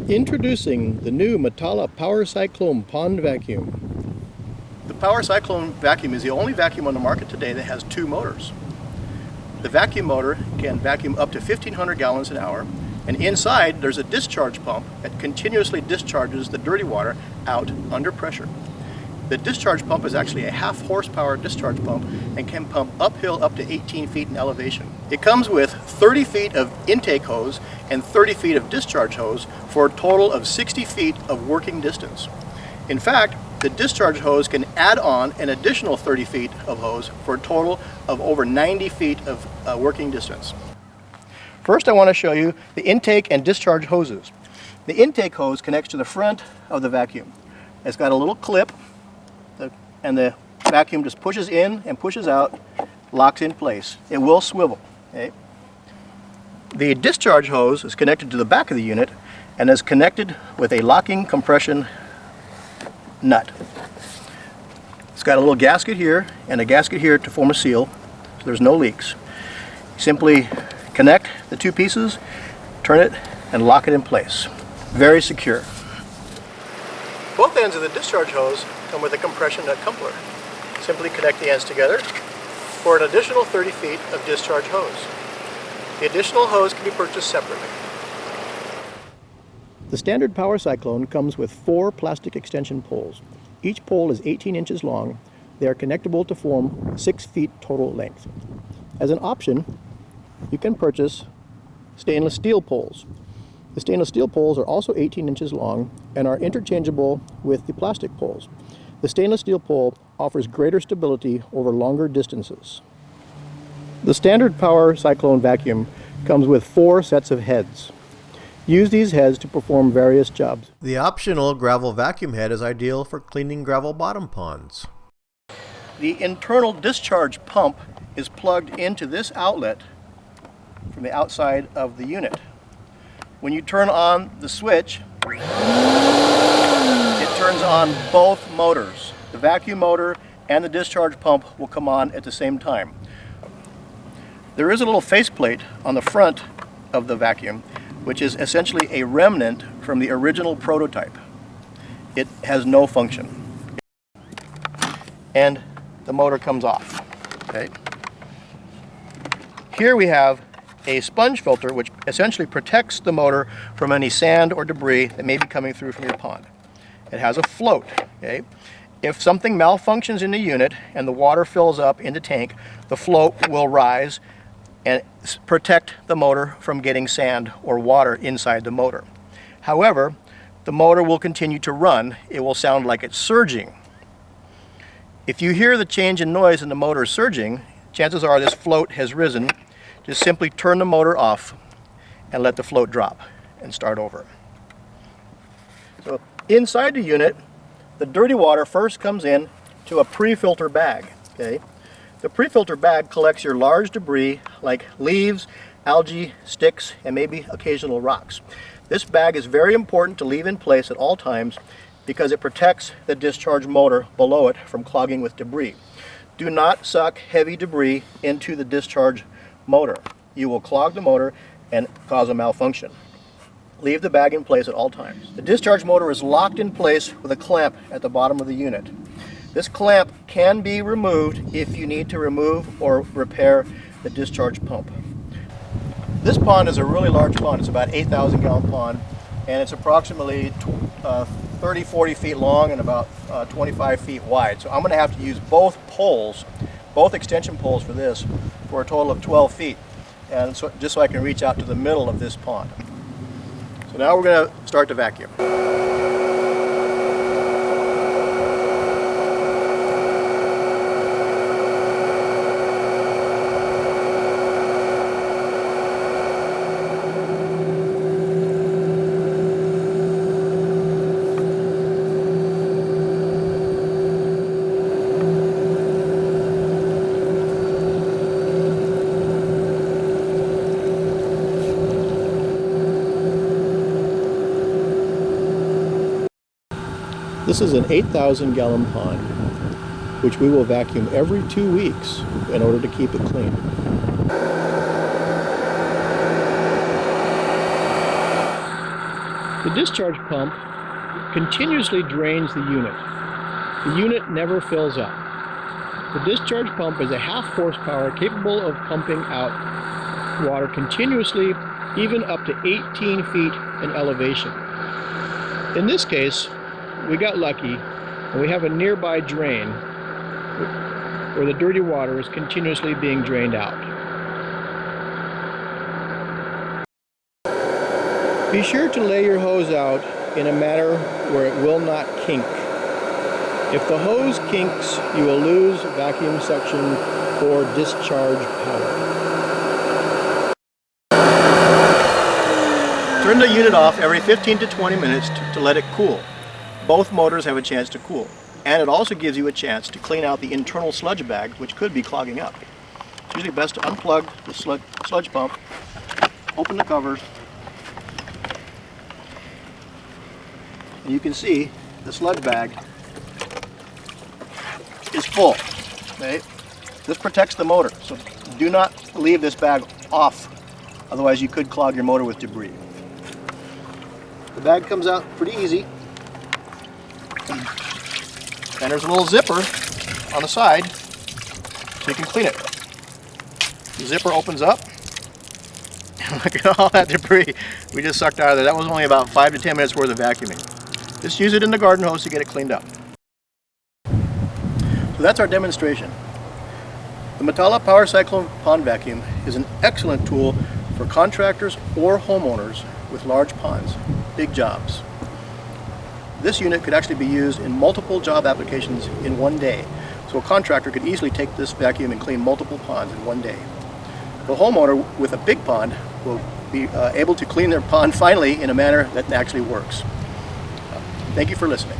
Introducing the new Matala Power Cyclone Pond Vacuum. The Power Cyclone vacuum is the only vacuum on the market today that has two motors. The vacuum motor can vacuum up to 1,500 gallons an hour, and inside there's a discharge pump that continuously discharges the dirty water out under pressure. The discharge pump is actually a half horsepower discharge pump and can pump uphill up to 18 feet in elevation. It comes with 30 feet of intake hose and 30 feet of discharge hose for a total of 60 feet of working distance. In fact, the discharge hose can add on an additional 30 feet of hose for a total of over 90 feet of working distance. First, I want to show you the intake and discharge hoses. The intake hose connects to the front of the vacuum. It's got a little clip, and the vacuum just pushes in and pushes out, locks in place. It will swivel. Okay? The discharge hose is connected to the back of the unit and is connected with a locking compression nut. It's got a little gasket here and a gasket here to form a seal, so there's no leaks. Simply connect the two pieces, turn it, and lock it in place. Very secure. Both ends of the discharge hose come with a compression nut coupler. Simply connect the ends together for an additional 30 feet of discharge hose. The additional hose can be purchased separately. The standard Power Cyclone comes with 4 plastic extension poles. Each pole is 18 inches long. They are connectable to form 6 feet total length. As an option, you can purchase stainless steel poles. The stainless steel poles are also 18 inches long and are interchangeable with the plastic poles. The stainless steel pole offers greater stability over longer distances. The standard Power Cyclone vacuum comes with 4 sets of heads. Use these heads to perform various jobs. The optional gravel vacuum head is ideal for cleaning gravel bottom ponds. The internal discharge pump is plugged into this outlet from the outside of the unit. When you turn on the switch, it turns on both motors. The vacuum motor and the discharge pump will come on at the same time. There is a little faceplate on the front of the vacuum, which is essentially a remnant from the original prototype. It has no function. And the motor comes off. Okay. Here we have a sponge filter which essentially protects the motor from any sand or debris that may be coming through from your pond. It has a float. Okay? If something malfunctions in the unit and the water fills up in the tank, the float will rise and protect the motor from getting sand or water inside the motor. However, the motor will continue to run. It will sound like it's surging. If you hear the change in noise in the motor surging, chances are this float has risen. Just simply turn the motor off and let the float drop and start over. So inside the unit, the dirty water first comes in to a pre-filter bag. Okay? The pre-filter bag collects your large debris like leaves, algae, sticks, and maybe occasional rocks. This bag is very important to leave in place at all times because it protects the discharge motor below it from clogging with debris. Do not suck heavy debris into the discharge motor. You will clog the motor and cause a malfunction. Leave the bag in place at all times. The discharge motor is locked in place with a clamp at the bottom of the unit. This clamp can be removed if you need to remove or repair the discharge pump. This pond is a really large pond. It's about 8,000 gallon pond, and it's approximately 30-40 feet long and about 25 feet wide. So I'm going to have to use both poles, both extension poles for this, for a total of 12 feet, and so, just so I can reach out to the middle of this pond. So now we're going to start the vacuum. This is an 8,000 gallon pond, which we will vacuum every 2 weeks in order to keep it clean. The discharge pump continuously drains the unit. The unit never fills up. The discharge pump is a half horsepower capable of pumping out water continuously, even up to 18 feet in elevation. In this case, we got lucky and we have a nearby drain where the dirty water is continuously being drained out. Be sure to lay your hose out in a manner where it will not kink. If the hose kinks, you will lose vacuum suction or discharge power. Turn the unit off every 15 to 20 minutes to let it cool. Both motors have a chance to cool. And it also gives you a chance to clean out the internal sludge bag, which could be clogging up. It's usually best to unplug the sludge pump, open the covers, and you can see the sludge bag is full. Okay? This protects the motor, so do not leave this bag off, otherwise you could clog your motor with debris. The bag comes out pretty easy, and there's a little zipper on the side so you can clean it. The zipper opens up. Look at all that debris we just sucked out of there. That was only about 5 to 10 minutes worth of vacuuming. Just use it in the garden hose to get it cleaned up. So that's our demonstration. The Matala Power Cyclone Pond Vacuum is an excellent tool for contractors or homeowners with large ponds, big jobs. This unit could actually be used in multiple job applications in one day. So a contractor could easily take this vacuum and clean multiple ponds in one day. The homeowner with a big pond will be able to clean their pond finally in a manner that actually works. Thank you for listening.